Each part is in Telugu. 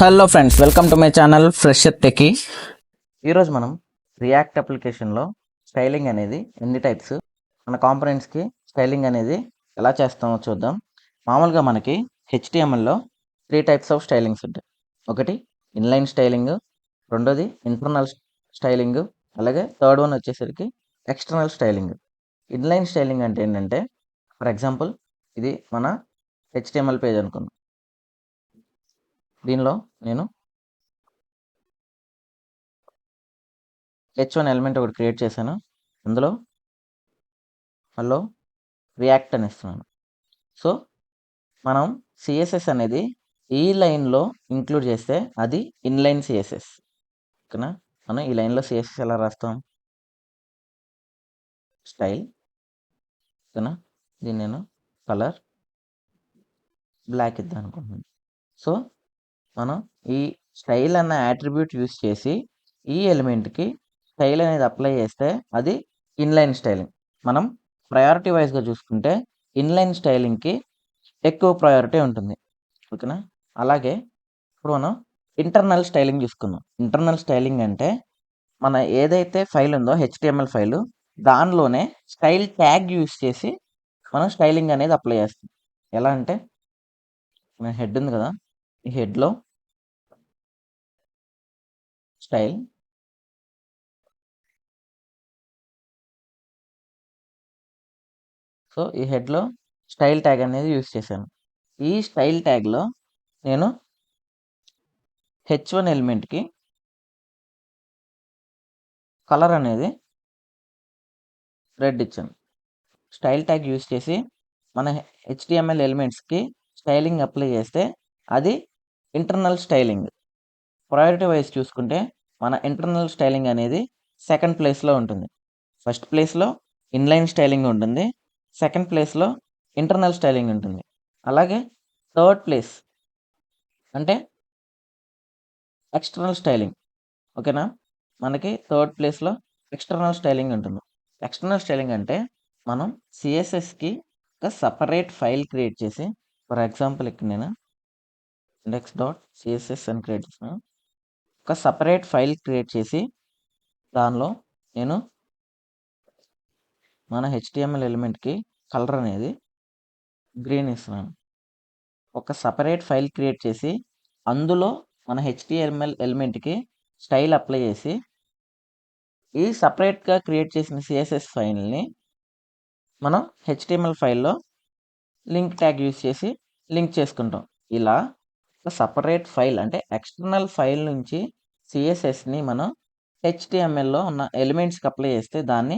Hello friends, welcome to my channel fresher techie. ఈరోజు మనం రియాక్ట్ అప్లికేషన్లో స్టైలింగ్ అనేది ఎన్ని టైప్స్, మన కాంపోనెంట్స్కి స్టైలింగ్ అనేది ఎలా చేస్తామో చూద్దాం. మామూలుగా మనకి హెచ్టిఎంఎల్లో 3 టైప్స్ ఆఫ్ స్టైలింగ్స్ ఉంటాయి. ఒకటి ఇన్లైన్ స్టైలింగ్, రెండోది ఇంటర్నల్ స్టైలింగ్, అలాగే థర్డ్ వన్ వచ్చేసరికి ఎక్స్టర్నల్ స్టైలింగ్. ఇన్లైన్ స్టైలింగ్ అంటే ఏంటంటే, ఫర్ ఎగ్జాంపుల్ ఇది మన హెచ్టిఎంఎల్ పేజ్ అనుకుందాం. దీనిలో నేను H1 ఎలిమెంట్ ఒకటి క్రియేట్ చేశాను. అందులో హలో రియాక్ట్ అని ఇస్తున్నాను. సో మనం సిఎస్ఎస్ అనేది ఈ లైన్లో ఇంక్లూడ్ చేస్తే అది ఇన్లైన్ సిఎస్ఎస్. ఓకేనా? మనం ఈ లైన్లో సిఎస్ఎస్ ఎలా రాస్తాం? స్టైల్. ఓకేనా? దీన్ని నేను కలర్ బ్లాక్ ఇద్దాం అనుకుంటున్నాను. సో మనం ఈ స్టైల్ అన్న యాట్రిబ్యూట్ యూస్ చేసి ఈ ఎలిమెంట్కి స్టైల్ అనేది అప్లై చేస్తే అది ఇన్లైన్ స్టైలింగ్. మనం ప్రయారిటీ వైజ్గా చూసుకుంటే ఇన్లైన్ స్టైలింగ్కి ఎక్కువ ప్రయారిటీ ఉంటుంది. ఓకేనా? అలాగే ఇప్పుడు మనం ఇంటర్నల్ స్టైలింగ్ చూసుకుందాం. ఇంటర్నల్ స్టైలింగ్ అంటే మన ఏదైతే ఫైల్ ఉందో హెచ్టిఎంఎల్ ఫైలు, దానిలోనే స్టైల్ ట్యాగ్ యూస్ చేసి మనం స్టైలింగ్ అనేది అప్లై చేస్తాం. ఎలా అంటే మన హెడ్ ఉంది కదా, ఈ హెడ్లో స్టైల్, సో ఈ హెడ్లో స్టైల్ ట్యాగ్ అనేది యూస్ చేశాను. ఈ స్టైల్ ట్యాగ్లో నేను H1 ఎలిమెంట్కి కలర్ అనేది రెడ్ ఇచ్చాను. స్టైల్ ట్యాగ్ యూస్ చేసి మన హెచ్టిఎంఎల్ ఎలిమెంట్స్కి స్టైలింగ్ అప్లై చేస్తే అది ఇంటర్నల్ స్టైలింగ్. ప్రయారిటీ వైజ్ చూసుకుంటే మన ఇంటర్నల్ స్టైలింగ్ అనేది సెకండ్ ప్లేస్లో ఉంటుంది. ఫస్ట్ ప్లేస్లో ఇన్లైన్ స్టైలింగ్ ఉంటుంది, సెకండ్ ప్లేస్లో ఇంటర్నల్ స్టైలింగ్ ఉంటుంది. అలాగే థర్డ్ ప్లేస్ అంటే ఎక్స్టర్నల్ స్టైలింగ్. ఓకేనా? మనకి థర్డ్ ప్లేస్లో ఎక్స్టర్నల్ స్టైలింగ్ ఉంటుంది. ఎక్స్టర్నల్ స్టైలింగ్ అంటే మనం సిఎస్ఎస్కి ఒక సపరేట్ ఫైల్ క్రియేట్ చేసి, ఫర్ ఎగ్జాంపుల్ ఇక్కడ నేను index.css అని క్రియేట్ చేసాను. ఒక సపరేట్ ఫైల్ క్రియేట్ చేసి దానిలో నేను మన హెచ్టిఎంఎల్ ఎలిమెంట్కి కలర్ అనేది గ్రీన్ ఇస్తున్నాను. ఒక సపరేట్ ఫైల్ క్రియేట్ చేసి అందులో మన హెచ్టిఎంఎల్ ఎలిమెంట్కి స్టైల్ అప్లై చేసి ఈ సపరేట్గా క్రియేట్ చేసిన సిఎస్ఎస్ ఫైల్ని మనం హెచ్టిఎంఎల్ ఫైల్లో లింక్ ట్యాగ్ యూస్ చేసి లింక్ చేసుకుంటాం. ఇలా ఒక సపరేట్ ఫైల్ అంటే ఎక్స్టర్నల్ ఫైల్ నుంచి సిఎస్ఎస్ని మనం హెచ్టిఎంఎల్లో ఉన్న ఎలిమెంట్స్కి అప్లై చేస్తే దాన్ని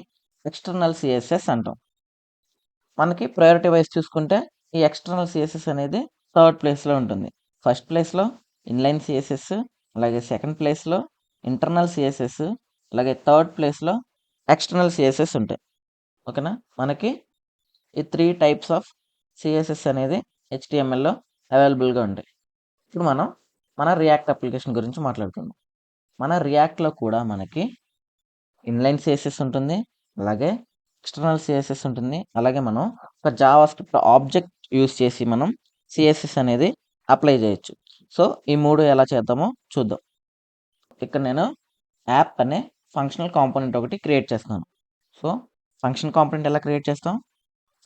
ఎక్స్టర్నల్ సిఎస్ఎస్ అంటాం. మనకి ప్రయారిటీ వైజ్ చూసుకుంటే ఈ ఎక్స్టర్నల్ సిఎస్ఎస్ అనేది థర్డ్ ప్లేస్లో ఉంటుంది. ఫస్ట్ ప్లేస్లో ఇన్లైన్ సిఎస్ఎస్, అలాగే సెకండ్ ప్లేస్లో ఇంటర్నల్ సిఎస్ఎస్, అలాగే థర్డ్ ప్లేస్లో ఎక్స్టర్నల్ సిఎస్ఎస్ ఉంటాయి. ఓకేనా? మనకి ఈ 3 టైప్స్ ఆఫ్ సిఎస్ఎస్ అనేది హెచ్టిఎంఎల్లో అవైలబుల్గా ఉంటాయి. ఇప్పుడు మనం మన రియాక్ట్ అప్లికేషన్ గురించి మాట్లాడుకుందాం. మన రియాక్ట్లో కూడా మనకి ఇన్లైన్ సిఎస్ఎస్ ఉంటుంది, అలాగే ఎక్స్టర్నల్ సిఎస్ఎస్ ఉంటుంది, అలాగే మనం ఒక జావా స్క్రిప్ట్ ఆబ్జెక్ట్ యూస్ చేసి మనం సిఎస్ఎస్ అనేది అప్లై చేయొచ్చు. సో ఈ 3 ఎలా చేద్దామో చూద్దాం. ఇక్కడ నేను యాప్ అనే ఫంక్షనల్ కాంపోనెంట్ ఒకటి క్రియేట్ చేస్తున్నాను. సో ఫంక్షన్ కాంపోనెంట్ ఎలా క్రియేట్ చేస్తాం?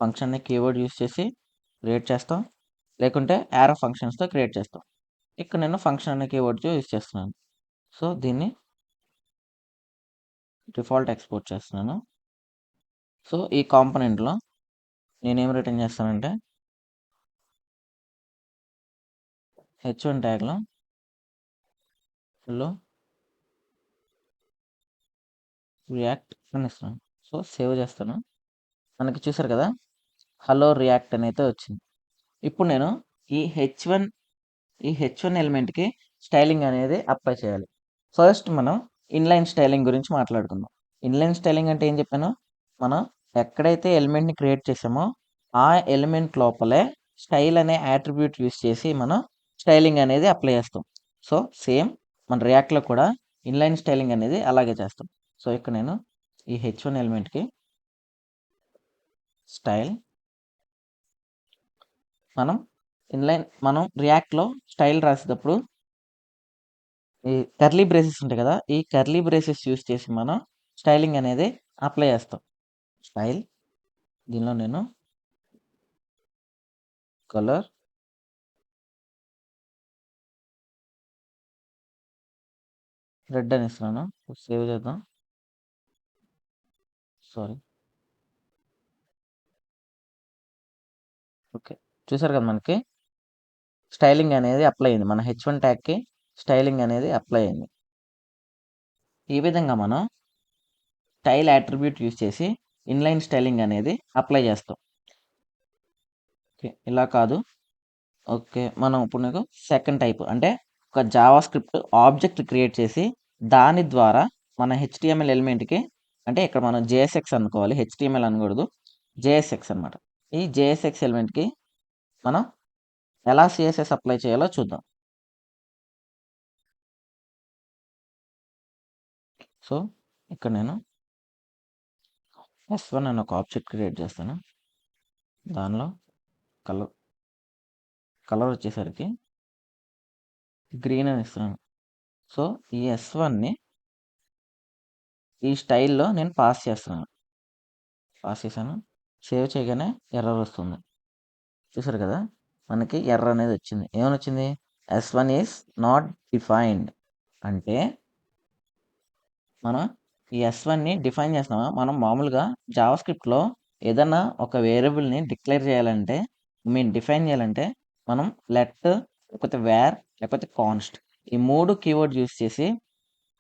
ఫంక్షన్ని కీవర్డ్ యూస్ చేసి క్రియేట్ చేస్తాం, లేకుంటే యారో ఫంక్షన్స్తో క్రియేట్ చేస్తాం. ఇక్కడ నేను ఫంక్షన్ అనే కీవర్డ్ యూస్ చేస్తున్నాను. సో దీన్ని డిఫాల్ట్ ఎక్స్పోర్ట్ చేస్తున్నాను. సో ఈ కాంపోనెంట్లో నేనేం రిటర్న్ చేస్తానంటే H1 ట్యాగ్లో హలో రియాక్ట్ అని ఇస్తున్నాను. సో సేవ్ చేస్తాను. మనకి చూసారు కదా, హలో రియాక్ట్ అని అయితే వచ్చింది. ఇప్పుడు నేను ఈ హెచ్ వన్ ఎలిమెంట్కి స్టైలింగ్ అనేది అప్లై చేయాలి. ఫస్ట్ మనం ఇన్లైన్ స్టైలింగ్ గురించి మాట్లాడుకుందాం. ఇన్లైన్ స్టైలింగ్ అంటే ఏం చెప్పాను? మనం ఎక్కడైతే ఎలిమెంట్ని క్రియేట్ చేసామో ఆ ఎలిమెంట్ లోపలే స్టైల్ అనే యాట్రిబ్యూట్ యూస్ చేసి మనం స్టైలింగ్ అనేది అప్లై చేస్తాం. సో సేమ్ మన రియాక్ట్లో కూడా ఇన్లైన్ స్టైలింగ్ అనేది అలాగే చేస్తాం. సో ఇక్కడ నేను ఈ హెచ్1 ఎలిమెంట్కి స్టైల్, మనం రియాక్ట్లో స్టైల్ రాసేటప్పుడు ఈ కర్లీ బ్రేసెస్ ఉంటాయి కదా! ఈ కర్లీ బ్రేసెస్ యూజ్ చేసి మనం స్టైలింగ్ అనేది అప్లై చేస్తాం. స్టైల్ దీనిలో నేను కలర్ రెడ్ అని ఇస్తున్నాను. సేవ్ చేద్దాం. సారీ. ఓకే. చూసారు కదా మనకి స్టైలింగ్ అనేది అప్లై అయింది. మన H1 ట్యాగ్‌కి స్టైలింగ్ అనేది అప్లై అయింది. ఈ విధంగా మనం స్టైల్ అట్రిబ్యూట్ యూజ్ చేసి ఇన్‌లైన్ స్టైలింగ్ అనేది అప్లై చేస్తాం. ఓకే. ఇలా కాదు. ఓకే. మనం ఇప్పుడు నీకు సెకండ్ టైప్ అంటే ఒక జావా స్క్రిప్ట్ ఆబ్జెక్ట్ క్రియేట్ చేసి దాని ద్వారా మన హెచ్టీఎంఎల్ ఎలిమెంట్‌కి అంటే ఇక్కడ మనం జేఎస్ఎక్స్ అనుకోవాలి. హెచ్టీఎంఎల్ అనకూడదు. జేఎస్ఎక్స్ అనమాట. ఈ జేఎస్ఎక్స్ ఎలిమెంట్‌కి మనం ఎలా సీఎస్ఎస్ అప్లై చేయాలో చూద్దాం. సో, ఇక్కడ నేను S1 అని ఒక ఆబ్జెక్ట్ క్రియేట్ చేస్తాను. దానిలో కలర్ కలర్ వచ్చేసరికి గ్రీన్ అని ఇస్తున్నాను. సో, ఈ S1ని ఈ స్టైల్‌లో నేను పాస్ చేస్తున్నాను. పాస్ చేశాను. సేవ్ చేయగానే ఎర్రర్ వస్తుంది. చూసారు కదా! మనకి ఎర్రర్ అనేది వచ్చింది. ఏమని వచ్చింది? S1 is not defined. అంటే మనం ఈ S1ని డిఫైన్ చేస్తున్నామా? మనం మామూలుగా జావాస్క్రిప్ట్‌లో ఏదన్నా ఒక వేరియబుల్‌ని డిక్లేర్ చేయాలంటే డిఫైన్ చేయాలంటే మనం లెట్ లేకపోతే వేర్ లేకపోతే కాన్స్ట్ ఈ 3 కీవర్డ్ యూజ్ చేసి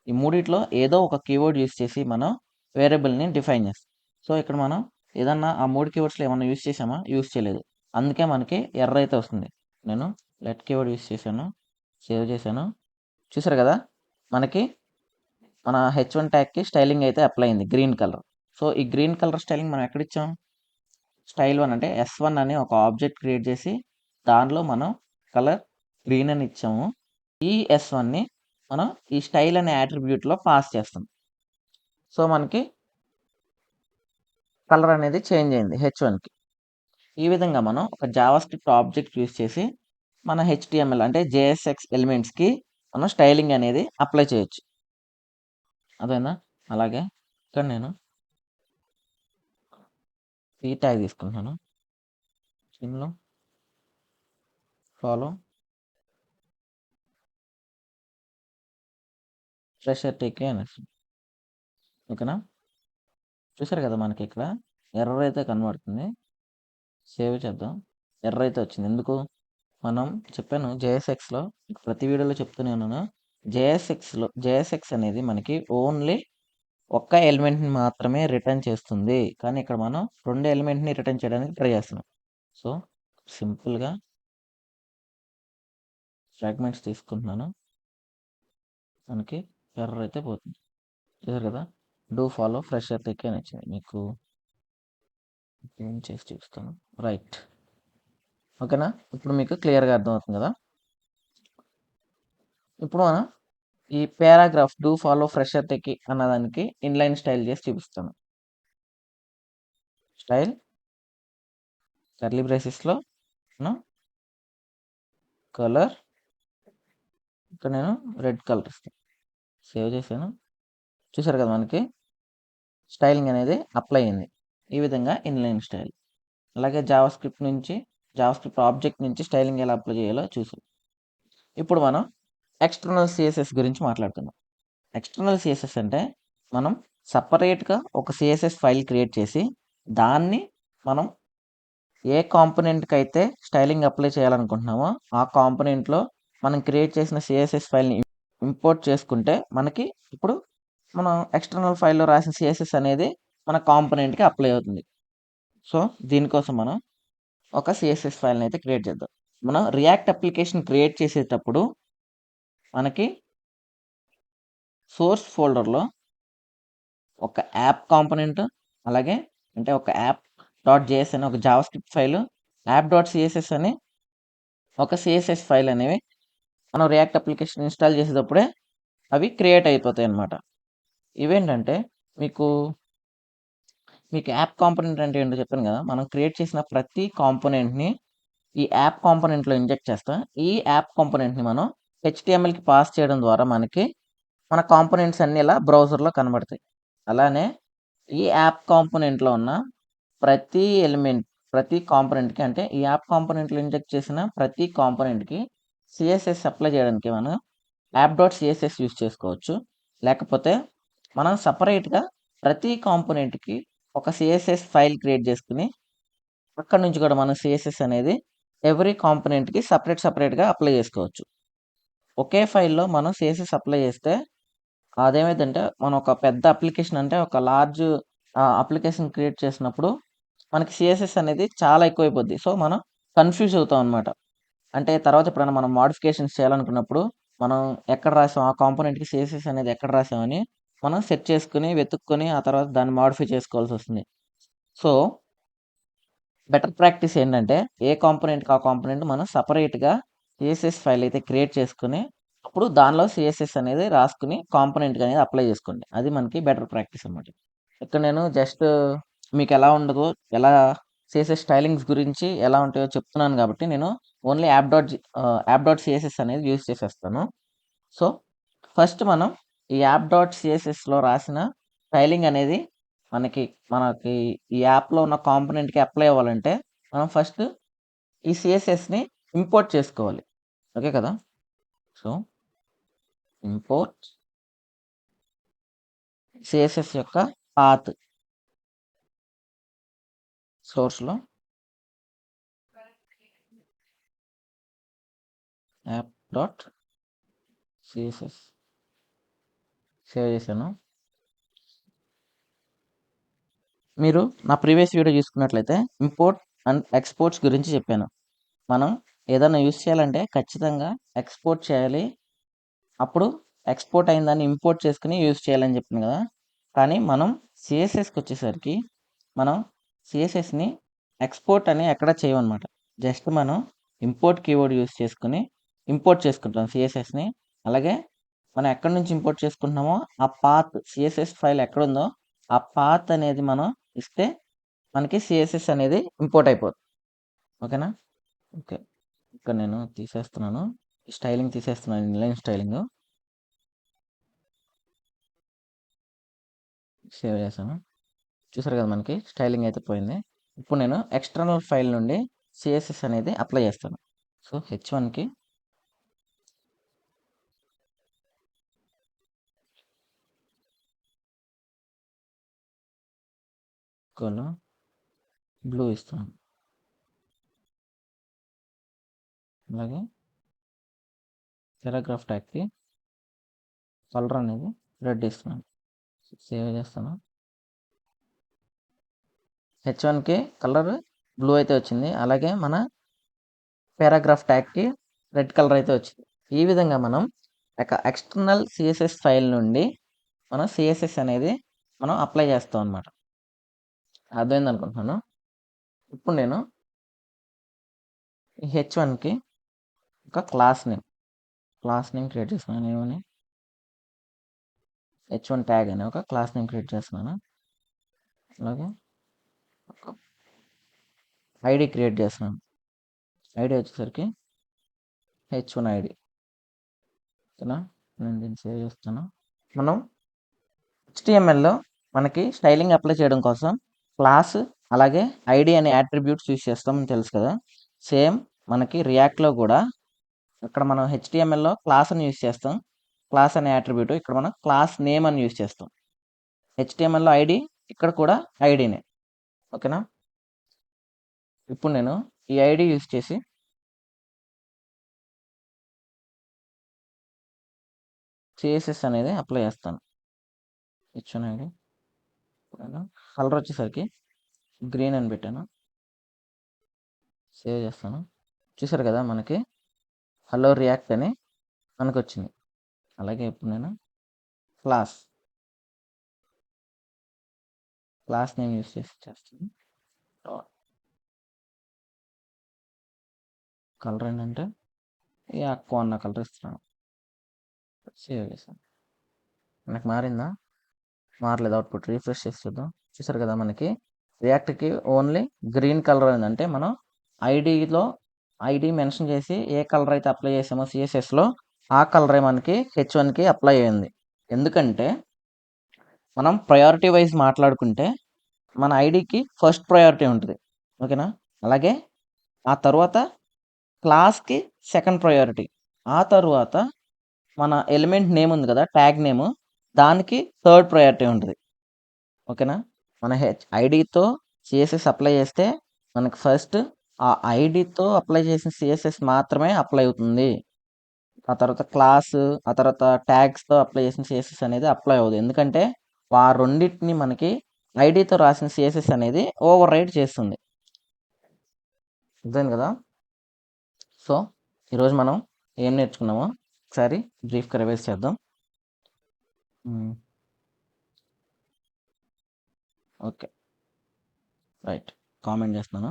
ఈ మూడిట్లో ఏదో ఒక కీవర్డ్ యూజ్ చేసి మనం వేరియబుల్‌ని డిఫైన్ చేస్తాం. సో, ఇక్కడ మనం ఏదన్నా ఆ 3 కీవర్డ్స్‌లో ఏమన్నా యూజ్ చేసామా? యూజ్ చేయలేదు. అందుకే మనకి ఎర్రర్ అయితే వస్తుంది. నేను లెట్ కీవర్డ్ యూజ్ చేశాను. సేవ్ చేశాను. చూసారు కదా! మనకి మన H1 ట్యాగ్‌కి స్టైలింగ్ అయితే అప్లై అయింది గ్రీన్ కలర్. సో, ఈ గ్రీన్ కలర్ స్టైలింగ్ మనం ఎక్కడిచ్చాం? స్టైల్ 1 అంటే S1 అని ఒక ఆబ్జెక్ట్ క్రియేట్ చేసి దానిలో మనం కలర్ గ్రీన్ అని ఇచ్చాము. ఈ S1ని మనం ఈ స్టైల్ అనే అట్రిబ్యూట్‌లో పాస్ చేస్తాం. సో, మనకి కలర్ అనేది చేంజ్ అయింది H1కి. ఈ విధంగా మనం ఒక జావాస్క్రిప్ట్ ఆబ్జెక్ట్ యూజ్ చేసి మన HTML అంటే JSX ఎలిమెంట్స్‌కి మనం స్టైలింగ్ అనేది అప్లై చేయొచ్చు. అర్థమైందా? అలాగే ఇక్కడ నేను ఈ ట్యాగ్ తీసుకుంటున్నాను. దీనిలో ఫాలో ఫ్రెషర్ టేకే అనేసి ఓకేనా? చూసారు కదా మనకి ఇక్కడ ఎర్రర్ అయితే కనబడుతుంది. సేవ్ చేద్దాం. ఎర్రర్ అయితే వచ్చింది. ఎందుకు? మనం చెప్పాను జేఎస్ఎక్స్‌లో ప్రతి వీడియోలో చెప్తూనే ఉన్నాను. జేఎస్ఎక్స్ అనేది మనకి ఓన్లీ ఒక్క ఎలిమెంట్‌ని మాత్రమే రిటర్న్ చేస్తుంది. కానీ ఇక్కడ మనం 2 ఎలిమెంట్‌ని రిటర్న్ చేయడానికి ట్రై చేస్తున్నాం. సో, సింపుల్‌గా ఫ్రాగ్మెంట్స్ తీసుకుంటున్నాను. మనకి ఎర్రర్ అయితే పోతుంది. చూసారు కదా! డూ ఫాలో ఫ్రెషర్ టేక్ అని వచ్చింది. మీకు ఏం చేసి చూపిస్తాను. రైట్. ఓకేనా? ఇప్పుడు మీకు క్లియర్‌గా అర్థమవుతుంది కదా! ఇప్పుడు మనం ఈ paragraph do follow fresher tech అన్నదానికి ఇన్లైన్ స్టైల్ చేసి చూపిస్తాను. స్టైల్ కర్లీ బ్రేసెస్లో కలర్ ఇక్కడ నేను రెడ్ కలర్ ఇస్తాను. సేవ్ చేశాను. చూసారు కదా మనకి స్టైలింగ్ అనేది అప్లై అయింది. ఈ విధంగా ఇన్లైన్ స్టైల్. అలాగే జావాస్క్రిప్ట్ ఆబ్జెక్ట్ నుంచి స్టైలింగ్ ఎలా అప్లై చేయాలో చూసాం. ఇప్పుడు మనం ఎక్స్టర్నల్ సిఎస్ఎస్ గురించి మాట్లాడుతున్నాం. ఎక్స్టర్నల్ సిఎస్ఎస్ అంటే మనం సపరేట్గా ఒక సిఎస్ఎస్ ఫైల్ క్రియేట్ చేసి దాన్ని మనం ఏ కాంపోనెంట్కి అయితే స్టైలింగ్ అప్లై చేయాలనుకుంటున్నామో ఆ కాంపోనెంట్లో మనం క్రియేట్ చేసిన సిఎస్ఎస్ ఫైల్ని ఇంపోర్ట్ చేసుకుంటే మనకి ఇప్పుడు మనం ఎక్స్టర్నల్ ఫైల్లో రాసిన సిఎస్ఎస్ అనేది మన కాంపోనెంట్కి అప్లై అవుతుంది. సో, దీనికోసం మనం ఒక సిఎస్ఎస్ ఫైల్ని అయితే క్రియేట్ చేద్దాం. మనం రియాక్ట్ అప్లికేషన్ క్రియేట్ చేసేటప్పుడు మనకి సోర్స్ ఫోల్డర్లో ఒక యాప్ కాంపోనెంట్ అలాగే అంటే ఒక యాప్ డాట్ జేఎస్ అని ఒక JavaScript file app dot CSS అని ఒక సిఎస్ఎస్ ఫైల్ అనేవి మనం రియాక్ట్ అప్లికేషన్ ఇన్స్టాల్ చేసేటప్పుడే అవి క్రియేట్ అయిపోతాయి అన్నమాట. ఇవేంటంటే మీకు యాప్ కాంపోనెంట్ అంటే ఏంటో చెప్పాను కదా! మనం క్రియేట్ చేసిన ప్రతి కాంపోనెంట్‌ని ఈ యాప్ కాంపోనెంట్‌లో ఇంజెక్ట్ చేస్తాం. ఈ యాప్ కాంపోనెంట్‌ని మనం హెచ్టిఎంఎల్కి పాస్ చేయడం ద్వారా మనకి మన కాంపోనెంట్స్ అన్నీ ఇలా బ్రౌజర్లో కనబడతాయి. అలానే ఈ యాప్ కాంపోనెంట్లో ఉన్న ప్రతి ఎలిమెంట్, ప్రతి కాంపోనెంట్కి, అంటే ఈ యాప్ కాంపోనెంట్లో ఇంజెక్ట్ చేసిన ప్రతి కాంపోనెంట్కి సిఎస్ఎస్ అప్లై చేయడానికి మనం యాప్ డాట్ సిఎస్ఎస్ యూజ్ చేసుకోవచ్చు. లేకపోతే మనం సపరేట్గా ప్రతి కాంపోనెంట్కి ఒక సిఎస్ఎస్ ఫైల్ క్రియేట్ చేసుకుని అక్కడ నుంచి కూడా మనం సిఎస్ఎస్ అనేది ఎవ్రీ కాంపోనెంట్కి సపరేట్గా అప్లై చేసుకోవచ్చు. ఒకే ఫైల్లో మనం సిఎస్ఎస్ అప్లై చేస్తే అదేమైందంటే మనం ఒక పెద్ద అప్లికేషన్, అంటే ఒక లార్జ్ అప్లికేషన్ క్రియేట్ చేసినప్పుడు మనకి సిఎస్ఎస్ అనేది చాలా ఎక్కువైపోద్ది. సో మనం కన్ఫ్యూజ్ అవుతాం అనమాట. అంటే తర్వాత ఎప్పుడైనా మనం మోడిఫికేషన్స్ చేయాలనుకున్నప్పుడు మనం ఎక్కడ రాసాం, ఆ కాంపోనెంట్కి సిఎస్ఎస్ అనేది ఎక్కడ రాసామని మనం సెట్ చేసుకుని వెతుక్కొని ఆ తర్వాత దాన్ని మోడిఫై చేసుకోవాల్సి వస్తుంది. సో బెటర్ ప్రాక్టీస్ ఏంటంటే ఏ కాంపోనెంట్కి ఆ కాంపోనెంట్ మనం సపరేట్గా సిఎస్ఎస్ ఫైల్ అయితే క్రియేట్ చేసుకుని అప్పుడు దానిలో సిఎస్ఎస్ అనేది రాసుకుని కాంపోనెంట్కి అనేది అప్లై చేసుకోండి. అది మనకి బెటర్ ప్రాక్టీస్ అనమాట. ఇక్కడ నేను జస్ట్ మీకు ఎలా ఉండదో, ఎలా సిఎస్ఎస్ స్టైలింగ్స్ గురించి ఎలా ఉంటాయో చెప్తున్నాను కాబట్టి నేను ఓన్లీ యాప్ డాట్ సిఎస్ఎస్ అనేది యూజ్ చేసేస్తాను. సో ఫస్ట్ మనం ఈ యాప్ డాట్ సిఎస్ఎస్లో రాసిన స్టైలింగ్ అనేది మనకి ఈ యాప్లో ఉన్న కాంపోనెంట్కి అప్లై అవ్వాలంటే మనం ఫస్ట్ ఈ సిఎస్ఎస్ని ఇంపోర్ట్ చేసుకోవాలి. ఓకే కదా? సో ఇంపోర్ట్ సిఎస్ఎస్ యొక్క పాత్ సోర్స్లో యాప్ డాట్ సిఎస్ఎస్ సేవ్ చేశాను. మీరు నా ప్రీవియస్ వీడియో చూసుకున్నట్లయితే ఇంపోర్ట్ అండ్ ఎక్స్పోర్ట్స్ గురించి చెప్పాను. మనం ఏదైనా యూస్ చేయాలంటే ఖచ్చితంగా ఎక్స్పోర్ట్ చేయాలి, అప్పుడు ఎక్స్పోర్ట్ అయిన దాన్ని ఇంపోర్ట్ చేసుకుని యూస్ చేయాలని చెప్పాను కదా. కానీ మనం సిఎస్ఎస్కి వచ్చేసరికి మనం సిఎస్ఎస్ని ఎక్స్పోర్ట్ అని ఎక్కడ చేయమన్నమాట. జస్ట్ మనం ఇంపోర్ట్ కీవర్డ్ యూస్ చేసుకుని ఇంపోర్ట్ చేసుకుంటాం సిఎస్ఎస్ని. అలాగే మనం ఎక్కడి నుంచి ఇంపోర్ట్ చేసుకుంటున్నామో ఆ పాత్, సిఎస్ఎస్ ఫైల్ ఎక్కడుందో ఆ పాత్ అనేది మనం ఇస్తే మనకి సిఎస్ఎస్ అనేది ఇంపోర్ట్ అయిపోతుంది. ఓకేనా? ఓకే, ఇక్కడ నేను తీసేస్తున్నాను, స్టైలింగ్ తీసేస్తున్నాను, ఇన్లైన్ స్టైలింగ్ సేవ్ చేశాను. చూసారు కదా, మనకి స్టైలింగ్ అయితే పోయింది. ఇప్పుడు నేను ఎక్స్టర్నల్ ఫైల్ నుండి సిఎస్ఎస్ అనేది అప్లై చేస్తాను. సో H1కి బ్లూ ఇస్తాను, అలాగే పారాగ్రాఫ్ ట్యాగ్కి కలర్ అనేది రెడ్ ఇస్తున్నాను. సేవ్ చేస్తాను. H1కి కలర్ బ్లూ అయితే వచ్చింది, అలాగే మన పారాగ్రాఫ్ ట్యాగ్కి రెడ్ కలర్ అయితే వచ్చింది. ఈ విధంగా మనం ఎక్స్టర్నల్ సిఎస్ఎస్ ఫైల్ నుండి మనం సిఎస్ఎస్ అనేది మనం అప్లై చేస్తాం అనమాట. అర్థమైంది అనుకుంటున్నాను. ఇప్పుడు నేను H1కి ఒక క్లాస్ నేమ్ క్రియేట్ చేస్తున్నాను. ఏమని H1 ట్యాగ్ అని ఒక క్లాస్ నేమ్ క్రియేట్ చేస్తున్నాను. అలాగే ఒక ఐడి క్రియేట్ చేస్తున్నాను. ఐడి వచ్చేసరికి H1 ఐడి. ఓకేనా? నేను దీన్ని సేవ్ చేస్తాను. మనం HTMLలో మనకి స్టైలింగ్ అప్లై చేయడం కోసం క్లాస్ అలాగే ఐడి అనే యాట్రిబ్యూట్స్ యూస్ చేస్తామని తెలుసు కదా. సేమ్ మనకి రియాక్ట్లో కూడా ఇక్కడ మనం HTMLలో క్లాస్ అని యూస్ చేస్తాం, క్లాస్ అనే యాట్రిబ్యూట్. ఇక్కడ మనం క్లాస్ నేమ్ అని యూస్ చేస్తాం. HTMLలో ఐడి, ఇక్కడ కూడా ఐడినే. ఓకేనా? ఇప్పుడు నేను ఈ ఐడి యూస్ చేసి సిఎస్ఎస్ అనేది అప్లై చేస్తాను. H1 ఐడి కలర్ వచ్చేసరికి గ్రీన్ అని పెట్టాను. సేవ్ చేస్తాను. చూసారు కదా, మనకి హలో రియాక్ట్ అని మనకు వచ్చింది. అలాగే ఇప్పుడు నేను క్లాస్ నేమ్ యూస్ చేసి చేస్తాను. కలర్ ఏంటంటే ఈ అక్కు అన్న కలర్ ఇస్తున్నాను. సేవ్ చేస్తాను. మనకు మారిందా? మారలేదు. అవుట్పుట్ రీఫ్రెష్ చేసి చూద్దాం. చూసారు కదా, మనకి రియాక్ట్కి ఓన్లీ గ్రీన్ కలర్ అయింది. అంటే మనం ఐడి మెన్షన్ చేసి ఏ కలర్ అయితే అప్లై చేసామో సిఎస్ఎస్లో ఆ కలరే మనకి H1కి అప్లై అయింది. ఎందుకంటే మనం ప్రయారిటీ వైజ్ మాట్లాడుకుంటే మన ఐడికి ఫస్ట్ ప్రయారిటీ ఉంటుంది. ఓకేనా? అలాగే ఆ తర్వాత క్లాస్‌కి సెకండ్ ప్రయారిటీ. ఆ తరువాత మన ఎలిమెంట్ నేమ్ ఉంది కదా! ట్యాగ్ నేమ్ దానికి థర్డ్ ప్రయారిటీ ఉంటది. ఓకేనా? మన ఐడితో సీఎస్ఎస్ అప్లై చేస్తే మనకు ఫస్ట్ ఆ ఐడితో అప్లై చేసిన సీఎస్ఎస్ మాత్రమే అప్లై అవుతుంది. ఆ తర్వాత క్లాస్, ఆ తర్వాత ట్యాగ్స్‌తో అప్లై చేసిన సీఎస్ఎస్ అనేది అప్లై అవ్వదు. ఎందుకంటే ఆ రెండిటిని మనకి ఐడితో రాసిన సీఎస్ఎస్ అనేది ఓవర్ రైడ్ చేస్తుంది. అర్థమైంది కదా! సో, ఈరోజు మనం ఏం నేర్చుకున్నామో ఒకసారి బ్రీఫ్‌గా రివైజ్ చేద్దాం. ఓకే. రైట్. కామెంట్ చేస్తున్నాను.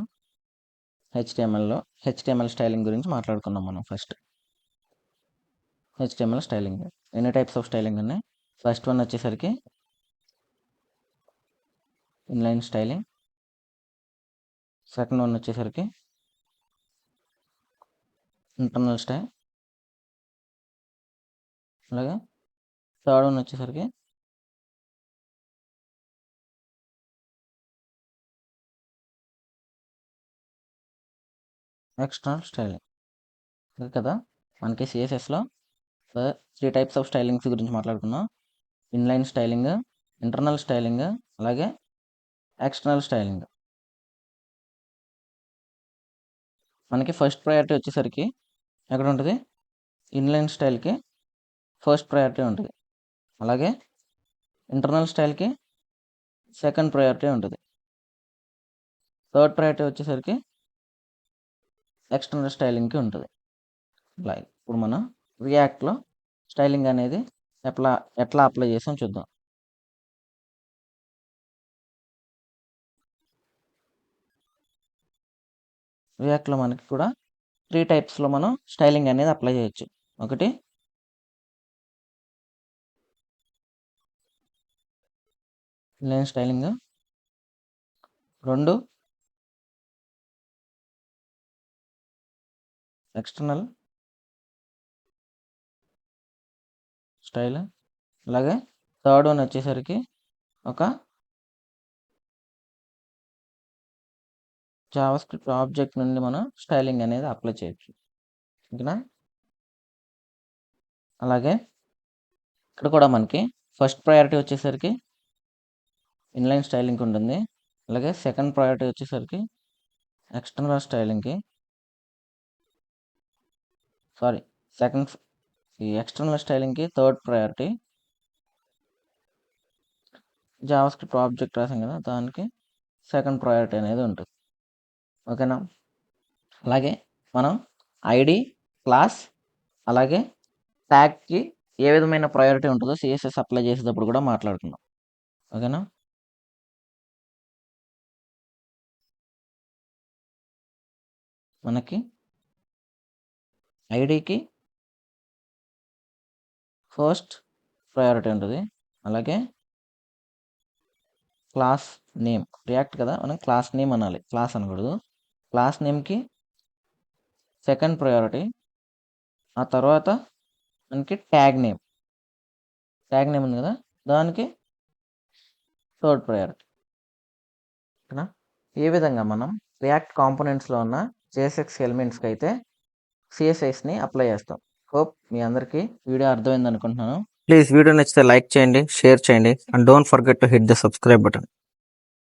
హెచ్టీఎంఎల్ స్టైలింగ్ గురించి మాట్లాడుకుందాం మనం ఫస్ట్. హెచ్టీఎంఎల్ స్టైలింగ్ ఎన్ని టైప్స్ ఆఫ్ స్టైలింగ్ ఉన్నాయి? ఫస్ట్ వన్ వచ్చేసరికి ఇన్లైన్ స్టైలింగ్, సెకండ్ వన్ వచ్చేసరికి ఇంటర్నల్ స్టైల్, అలాగే థర్డ్ వన్ వచ్చేసరికి ఎక్స్టర్నల్ స్టైలింగ్. ఓకే కదా! మనకి సిఎస్ఎస్లో 3 టైప్స్ ఆఫ్ స్టైలింగ్స్ గురించి మాట్లాడుకున్నాం. ఇన్లైన్ స్టైలింగ్, ఇంటర్నల్ స్టైలింగ్, అలాగే ఎక్స్టర్నల్ స్టైలింగ్. మనకి ఫస్ట్ ప్రయారిటీ వచ్చేసరికి ఎక్కడ ఉంటుంది? ఇన్లైన్ స్టైల్కి ఫస్ట్ ప్రయారిటీ ఉంటుంది. అలాగే ఇంటర్నల్ స్టైల్కి సెకండ్ ప్రయారిటీ ఉంటుంది. థర్డ్ ప్రయారిటీ వచ్చేసరికి ఎక్స్టర్నల్ స్టైలింగ్కి ఉంటుంది. ఇలా ఇప్పుడు మనం రియాక్ట్లో స్టైలింగ్ అనేది ఎట్లా అప్లై చేసాం చూద్దాం. రియాక్ట్లో మనకి కూడా 3 టైప్స్లో మనం స్టైలింగ్ అనేది అప్లై చేయొచ్చు. ఒకటి ఇన్లైన్ స్టైలింగ్, 2 ఎక్స్టర్నల్ స్టైల్, అలాగే థర్డ్ వన్ వచ్చేసరికి ఒక జావాస్క్రిప్ట్ ఆబ్జెక్ట్ నుండి మనం స్టైలింగ్ అనేది అప్లై చేయొచ్చు. ఓకేనా? అలాగే ఇక్కడ కూడా మనకి ఫస్ట్ ప్రయారిటీ వచ్చేసరికి ఇన్లైన్ స్టైలింగ్ ఉంటుంది. అలాగే సెకండ్ ప్రయారిటీ వచ్చేసరికి ఎక్స్టర్నల్ స్టైలింగ్కి ఈ ఎక్స్టర్నల్ స్టైలింగ్కి థర్డ్ ప్రయారిటీ జావాస్క్రిప్ట్ ఆబ్జెక్ట్ రాసాం కదా దానికి సెకండ్ ప్రయారిటీ అనేది ఉంటుంది. ఓకేనా? అలాగే మనం ఐడి, క్లాస్, అలాగే ట్యాగ్కి ఏ విధమైన ప్రయారిటీ ఉంటుందో సిఎస్ఎస్ అప్లై చేసేటప్పుడు కూడా మాట్లాడుకుందాం. ఓకేనా? మనకి ఐడికి ఫస్ట్ ప్రయారిటీ ఉంటుంది. అలాగే క్లాస్ నేమ్, రియాక్ట్ కదా మనం క్లాస్ నేమ్ అనాలి, క్లాస్ అనకూడదు. క్లాస్ నేమ్కి సెకండ్ ప్రయారిటీ. ఆ తర్వాత మనకి ట్యాగ్ నేమ్ ఉంది కదా దానికి థర్డ్ ప్రయారిటీ. ఓకేనా? ఏ విధంగా మనం రియాక్ట్ కాంపోనెంట్స్లో ఉన్న JSX ఎలిమెంట్స్కి అయితే సిఎస్ఎస్ని అప్లై చేస్తాం. హోప్ మీ అందరికీ వీడియో అర్థమైంది అనుకుంటున్నాను. ప్లీజ్ వీడియో నచ్చితే లైక్ చేయండి, షేర్ చేయండి, and don't forget to hit the subscribe button.